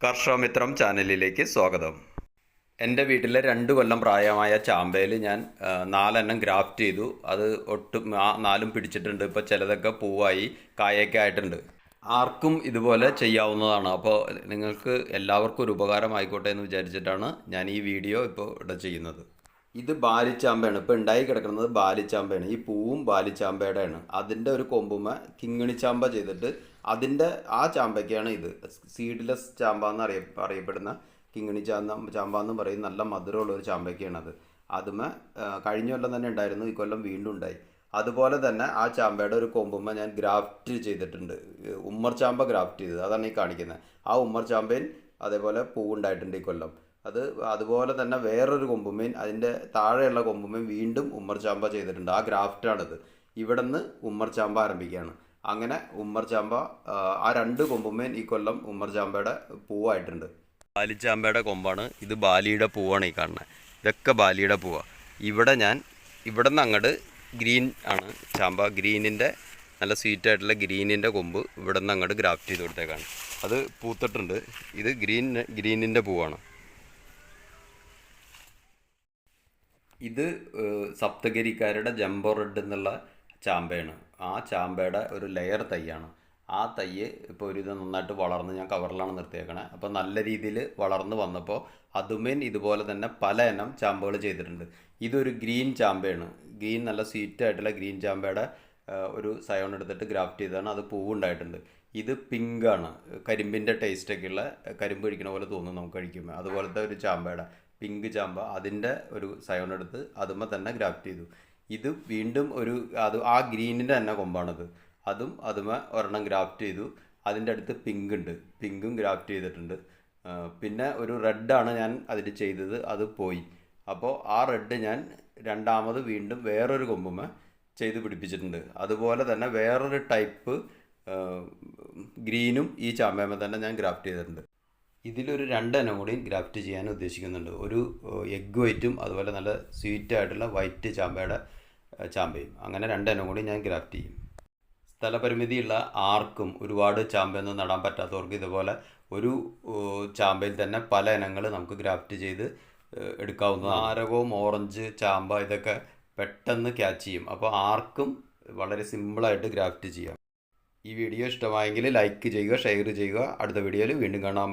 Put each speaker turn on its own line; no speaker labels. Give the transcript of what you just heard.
കർഷകമിത്രം ചാനലിലേക്ക് സ്വാഗതം. എൻ്റെ വീട്ടിലെ 2 കൊല്ലം പ്രായമായ ചാമ്പയിൽ ഞാൻ 4 എണ്ണം ഗ്രാഫ്റ്റ് ചെയ്തു. അത് ഒട്ടും 4ഉം പിടിച്ചിട്ടുണ്ട്. ഇപ്പോൾ ചിലതൊക്കെ പൂവായി കായൊക്കെ ആയിട്ടുണ്ട്. ആർക്കും ഇതുപോലെ ചെയ്യാവുന്നതാണ്. അപ്പോൾ നിങ്ങൾക്ക് എല്ലാവർക്കും ഒരു ഉപകാരമായിക്കോട്ടെ എന്ന് വിചാരിച്ചിട്ടാണ് ഞാൻ ഈ വീഡിയോ ഇപ്പോൾ ഇവിടെ ചെയ്യുന്നത്. ഇത് ബാലിച്ചാമ്പയാണ്. ഇപ്പോൾ ഉണ്ടായി കിടക്കുന്നത് ബാലിച്ചാമ്പയാണ്. ഈ പൂവും ബാലിച്ചാമ്പയുടെയാണ്. അതിൻ്റെ ഒരു കൊമ്പുമ കിങ്ങിണിച്ചാമ്പ ചെയ്തിട്ട് അതിൻ്റെ ആ ചാമ്പയ്ക്കാണ് ഇത്. സീഡ്ലെസ് ചാമ്പ എന്ന് അറിയപ്പെടുന്ന കിങ്ങിണി ചാമ്പ എന്ന് പറയും. നല്ല മധുരമുള്ള ഒരു ചാമ്പയ്ക്കാണത്. അതുമ കഴിഞ്ഞ കൊല്ലം തന്നെ ഉണ്ടായിരുന്നു, ഈ കൊല്ലം വീണ്ടും ഉണ്ടായി. അതുപോലെ തന്നെ ആ ചാമ്പയുടെ ഒരു കൊമ്പുമ ഞാൻ ഗ്രാഫ്റ്റ് ചെയ്തിട്ടുണ്ട്. ഉമ്മർ ചാമ്പ ഗ്രാഫ്റ്റ് ചെയ്തത്, അതാണ് ഈ കാണിക്കുന്നത്. ആ ഉമ്മർ ചാമ്പയിൽ അതേപോലെ പൂവുണ്ടായിട്ടുണ്ട് ഈ കൊല്ലം. അതുപോലെ തന്നെ വേറൊരു കൊമ്പുമേൻ, അതിൻ്റെ താഴെയുള്ള കൊമ്പുമേൻ വീണ്ടും ഉമ്മർ ചാമ്പ ചെയ്തിട്ടുണ്ട്. ആ ഗ്രാഫ്റ്റാണിത്. ഇവിടെ നിന്ന് ഉമ്മർ ചാമ്പ ആരംഭിക്കുകയാണ്. അങ്ങനെ ഉമ്മർ ചാമ്പ ആ 2 കൊമ്പുമേൻ ഈ കൊല്ലം ഉമ്മർ ചാമ്പയുടെ പൂവായിട്ടുണ്ട്. ബാലിച്ചാമ്പയുടെ കൊമ്പാണ് ഇത്. ബാലിയുടെ പൂവാണ് ഈ കാണുന്നത്. ഇതൊക്കെ ബാലിയുടെ പൂവാണ്. ഇവിടെ നിന്ന് അങ്ങോട്ട് ഗ്രീൻ ആണ് ചാമ്പ. ഗ്രീനിൻ്റെ നല്ല സ്വീറ്റായിട്ടുള്ള ഗ്രീനിൻ്റെ കൊമ്പ് ഇവിടെ നിന്ന് അങ്ങോട്ട് ഗ്രാഫ്റ്റ് ചെയ്ത് കൊടുത്തേക്കാണ്. അത് പൂത്തിട്ടുണ്ട്. ഇത് ഗ്രീനിൻ്റെ പൂവാണ്. ഇത് സപ്തഗിരിക്കാരുടെ ജംബോ റെഡ് എന്നുള്ള ചാമ്പയാണ്. ആ ചാമ്പയുടെ ഒരു ലെയർ തൈയാണ്. ആ തൈ ഇപ്പോൾ ഒരു ഇത് നന്നായിട്ട് വളർന്ന് ഞാൻ കവറിലാണ് നിർത്തിയേക്കണേ. അപ്പോൾ നല്ല രീതിയിൽ വളർന്ന് വന്നപ്പോൾ അതുമേൻ ഇതുപോലെ തന്നെ പല ഇനം ചാമ്പകൾ ചെയ്തിട്ടുണ്ട്. ഇതൊരു ഗ്രീൻ ചാമ്പയാണ്. ഗ്രീൻ നല്ല സ്വീറ്റായിട്ടുള്ള ഗ്രീൻ ചാമ്പയുടെ ഒരു സയോൺ എടുത്തിട്ട് ഗ്രാഫ്റ്റ് ചെയ്തതാണ്. അത് പൂവുണ്ടായിട്ടുണ്ട്. ഇത് പിങ്കാണ്. കരിമ്പിൻ്റെ ടേസ്റ്റൊക്കെയുള്ള, കരിമ്പ് കഴിക്കണ പോലെ തോന്നും നമുക്ക് കഴിക്കുമ്പോൾ. അതുപോലത്തെ ഒരു ചാമ്പയുടെ പിങ്ക് ചാമ്പ, അതിൻ്റെ ഒരു സയോൺ എടുത്ത് അതുമ്മ തന്നെ ഗ്രാഫ്റ്റ് ചെയ്തു. ഇത് വീണ്ടും ആ ഗ്രീനിൻ്റെ തന്നെ കൊമ്പാണത്. അതുമ്മ ഒരെണ്ണം ഗ്രാഫ്റ്റ് ചെയ്തു. അതിൻ്റെ അടുത്ത് പിങ്ക് ഉണ്ട്, പിങ്കും ഗ്രാഫ്റ്റ് ചെയ്തിട്ടുണ്ട്. പിന്നെ ഒരു റെഡാണ് ഞാൻ അതിൽ ചെയ്തത്, അത് പോയി. അപ്പോൾ ആ റെഡ് ഞാൻ രണ്ടാമത് വീണ്ടും വേറൊരു കൊമ്പുമ്മ ചെയ്ത് പിടിപ്പിച്ചിട്ടുണ്ട്. അതുപോലെ തന്നെ വേറൊരു ടൈപ്പ് ഗ്രീനും ഈ ചാമ്പയമ്മ തന്നെ ഞാൻ ഗ്രാഫ്റ്റ് ചെയ്തിട്ടുണ്ട്. ഇതിലൊരു 2 ഇനം കൂടി ഗ്രാഫ്റ്റ് ചെയ്യാൻ ഉദ്ദേശിക്കുന്നുണ്ട്. ഒരു എഗ് വൈറ്റും അതുപോലെ നല്ല സ്വീറ്റായിട്ടുള്ള വൈറ്റ് ചാമ്പയും. അങ്ങനെ 2 ഇനം കൂടി ഞാൻ ഗ്രാഫ്റ്റ് ചെയ്യും. സ്ഥലപരിമിതിയുള്ള ആർക്കും ഒരുപാട് ചാമ്പയൊന്നും നടാൻ പറ്റാത്തവർക്ക് ഇതുപോലെ ഒരു ചാമ്പയിൽ തന്നെ പല ഇനങ്ങൾ നമുക്ക് ഗ്രാഫ്റ്റ് ചെയ്ത് എടുക്കാവുന്നതാണ്. നാരകവും ഓറഞ്ച് ചാമ്പ ഇതൊക്കെ പെട്ടെന്ന് ക്യാച്ച് ചെയ്യും. അപ്പോൾ ആർക്കും വളരെ സിമ്പിളായിട്ട് ഗ്രാഫ്റ്റ് ചെയ്യാം. ഈ വീഡിയോ ഇഷ്ടമായെങ്കിൽ ലൈക്ക് ചെയ്യുക, ഷെയർ ചെയ്യുക. അടുത്ത വീഡിയോയിൽ വീണ്ടും കാണാം.